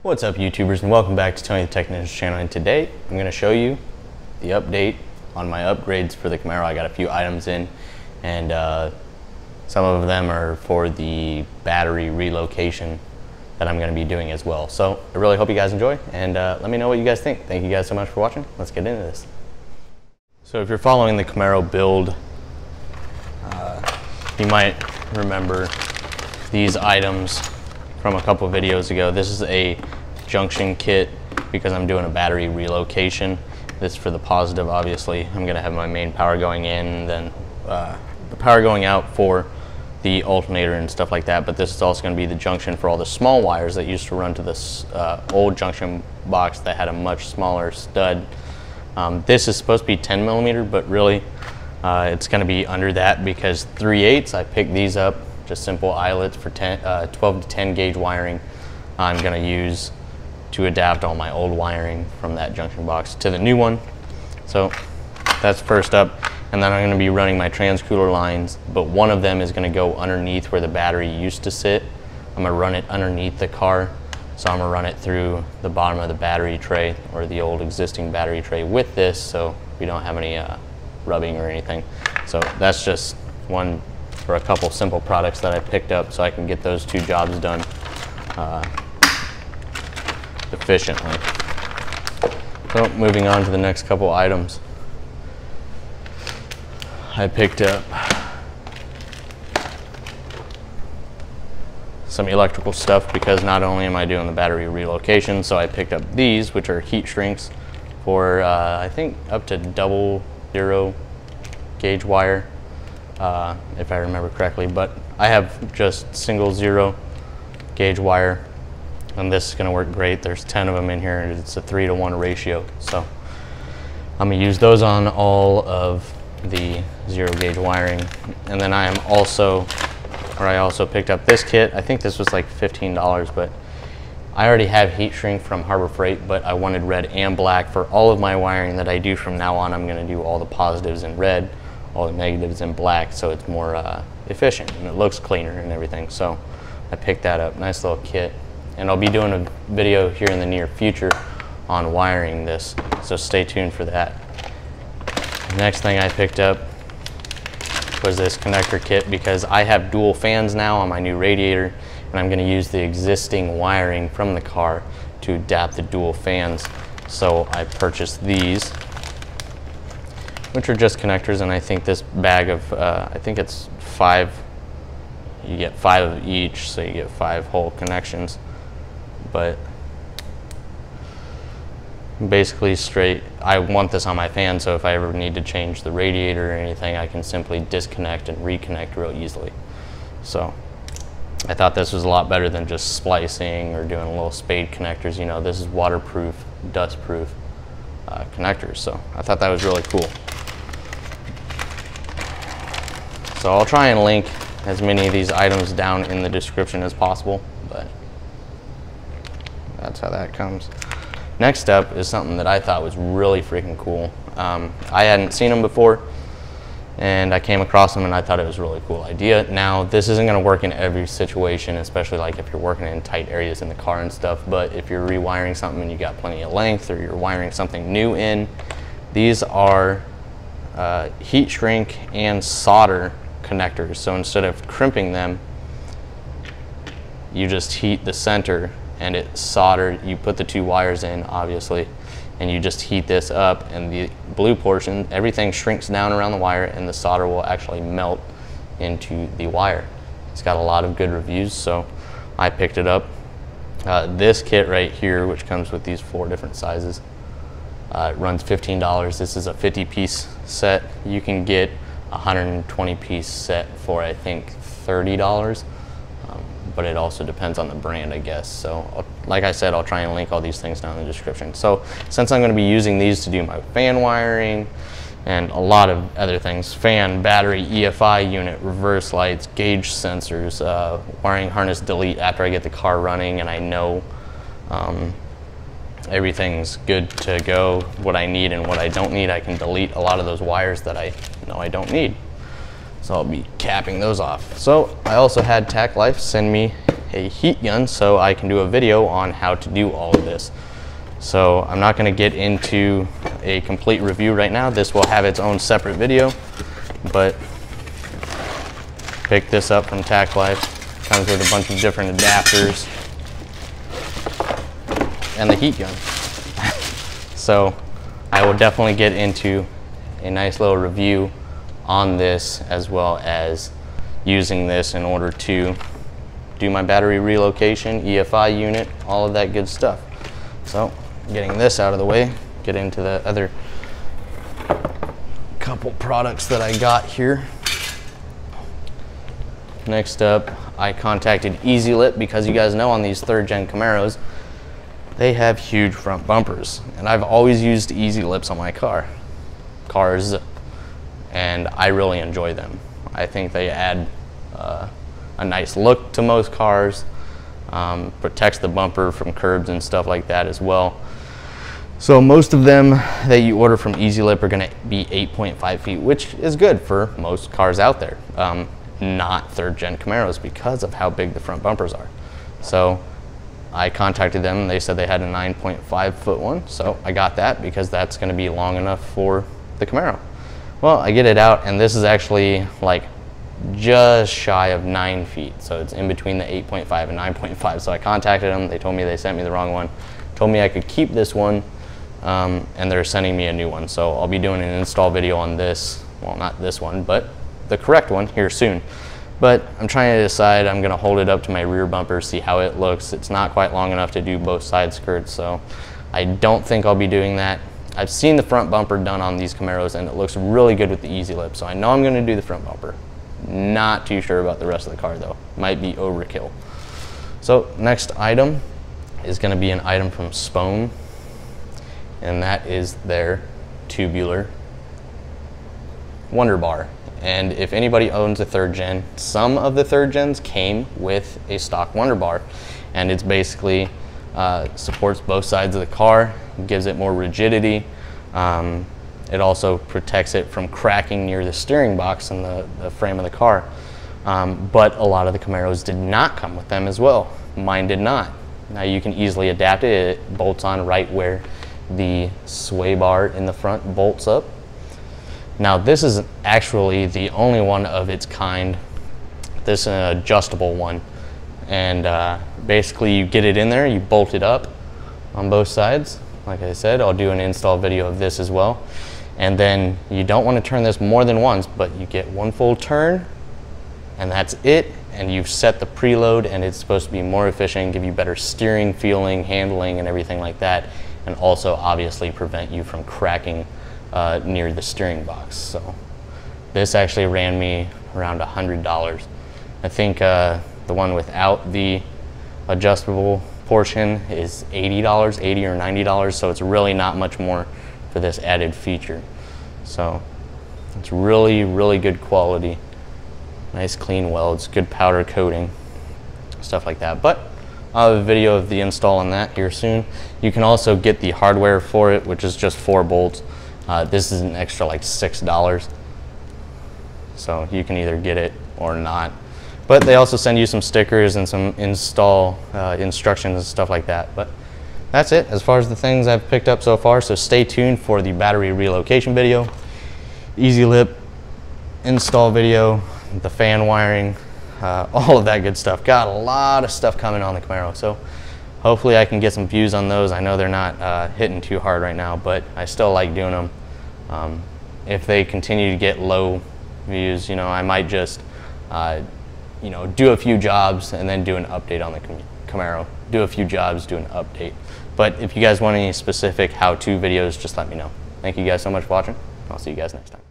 What's up, YouTubers, and welcome back to Tony the Tech Ninja's channel. And today I'm going to show you the update on my upgrades for the Camaro. I got a few items in, and some of them are for the battery relocation that I'm going to be doing as well. So I really hope you guys enjoy, and let me know what you guys think. Thank you guys so much for watching. Let's get into this. So if you're following the Camaro build, you might remember these items from a couple videos ago. This is a junction kit because I'm doing a battery relocation. This is for the positive, obviously. I'm gonna have my main power going in, and then the power going out for the alternator and stuff like that. But this is also gonna be the junction for all the small wires that used to run to this old junction box that had a much smaller stud. This is supposed to be 10 millimeter, but really it's gonna be under that because 3/8, I picked these up, just simple eyelets for 12 to 10 gauge wiring. I'm gonna use to adapt all my old wiring from that junction box to the new one. So that's first up. And then I'm gonna be running my transcooler lines, but one of them is gonna go underneath where the battery used to sit. I'm gonna run it underneath the car. So I'm gonna run it through the bottom of the battery tray, or the old existing battery tray with this, so we don't have any rubbing or anything. So that's just one for a couple simple products that I picked up so I can get those two jobs done efficiently. So moving on to the next couple items. I picked up some electrical stuff because not only am I doing the battery relocation, so I picked up these, which are heat shrinks for I think up to 00 gauge wire, if I remember correctly, but I have just single 0 gauge wire, and this is going to work great. There's 10 of them in here, and it's a 3-to-1 ratio, so I'm going to use those on all of the 0 gauge wiring. And then I also picked up this kit. I think this was like $15, but I already have heat shrink from Harbor Freight, but I wanted red and black for all of my wiring that I do from now on. I'm going to do all the positives in red, all the negatives in black, so it's more efficient and it looks cleaner and everything. So I picked that up. Nice little kit. And I'll be doing a video here in the near future on wiring this, so stay tuned for that. Next thing I picked up was this connector kit because I have dual fans now on my new radiator, and I'm going to use the existing wiring from the car to adapt the dual fans. So I purchased these, which are just connectors, and I think this bag of, I think it's 5, you get 5 of each, so you get 5 whole connections. But basically straight, I want this on my fan, so if I ever need to change the radiator or anything, I can simply disconnect and reconnect real easily. So I thought this was a lot better than just splicing or doing little spade connectors. You know, this is waterproof, dustproof connectors, so I thought that was really cool. So I'll try and link as many of these items down in the description as possible, but that's how that comes. Next up is something that I thought was really freaking cool. I hadn't seen them before, and I came across them and I thought it was a really cool idea. Now, this isn't gonna work in every situation, especially like if you're working in tight areas in the car and stuff, but if you're rewiring something and you got plenty of length, or you're wiring something new in, these are heat shrink and solder connectors. So instead of crimping them, you just heat the center and it soldered. You put the 2 wires in, obviously, and you just heat this up, and the blue portion, everything shrinks down around the wire, and the solder will actually melt into the wire. It's got a lot of good reviews, so I picked it up. This kit right here, which comes with these 4 different sizes, it runs $15. This is a 50-piece set. You can get a 120-piece set for, I think, $30. But it also depends on the brand, I guess. So like I said, I'll try and link all these things down in the description. So since I'm going to be using these to do my fan wiring and a lot of other things, fan, battery, EFI unit, reverse lights, gauge sensors, wiring harness delete after I get the car running and I know everything's good to go, what I need and what I don't need, I can delete a lot of those wires that I know I don't need. So I'll be capping those off. So I also had Tac Life send me a heat gun so I can do a video on how to do all of this. So I'm not going to get into a complete review right now. This will have its own separate video, but picked this up from Tack Life. Comes with a bunch of different adapters and the heat gun. So I will definitely get into a nice little review on this, as well as using this in order to do my battery relocation, EFI unit, all of that good stuff. So getting this out of the way, get into the other couple products that I got here. Next up, I contacted Ezlip because you guys know on these 3rd gen Camaros, they have huge front bumpers. And I've always used Ezlips on my cars, and I really enjoy them. I think they add a nice look to most cars, protects the bumper from curbs and stuff like that as well. So most of them that you order from Ezlip are gonna be 8.5 feet, which is good for most cars out there. Not 3rd gen Camaros because of how big the front bumpers are. So I contacted them and they said they had a 9.5 foot one. So I got that because that's gonna be long enough for the Camaro. Well, I get it out and this is actually like just shy of 9 feet. So it's in between the 8.5 and 9.5. So I contacted them, they told me they sent me the wrong one, told me I could keep this one, and they're sending me a new one. So I'll be doing an install video on this, well, not this one, but the correct one here soon. But I'm trying to decide, I'm gonna hold it up to my rear bumper, see how it looks. It's not quite long enough to do both side skirts, so I don't think I'll be doing that. I've seen the front bumper done on these Camaros and it looks really good with the Ezlip, so I know I'm gonna do the front bumper. Not too sure about the rest of the car though. Might be overkill. So next item is gonna be an item from Spohn, and that is their tubular Wonder Bar. And if anybody owns a 3rd gen, some of the 3rd gens came with a stock Wonder Bar, and it's basically supports both sides of the car, gives it more rigidity. It also protects it from cracking near the steering box and the frame of the car. But a lot of the Camaros did not come with them as well. Mine did not. Now you can easily adapt it. It bolts on right where the sway bar in the front bolts up. Now this is actually the only one of its kind. This is an adjustable one. And basically you get it in there, you bolt it up on both sides. Like I said, I'll do an install video of this as well. And then you don't want to turn this more than once, but you get one full turn and that's it. And you've set the preload and it's supposed to be more efficient, give you better steering, feeling, handling, and everything like that. And also obviously prevent you from cracking near the steering box. So this actually ran me around $100. I think the one without the adjustable portion is $80, $80 or $90, so it's really not much more for this added feature. So it's really, really good quality. Nice clean welds, good powder coating, stuff like that. But I'll have a video of the install on that here soon. You can also get the hardware for it, which is just 4 bolts. This is an extra like $6. So you can either get it or not. But they also send you some stickers and some install instructions and stuff like that. But that's it as far as the things I've picked up so far. So stay tuned for the battery relocation video, Ezlip install video, the fan wiring, all of that good stuff. Got a lot of stuff coming on the Camaro. So hopefully I can get some views on those. I know they're not hitting too hard right now, but I still like doing them. If they continue to get low views, you know, I might just you know, do a few jobs and then do an update on the Camaro. Do a few jobs, do an update. But if you guys want any specific how-to videos, just let me know. Thank you guys so much for watching. I'll see you guys next time.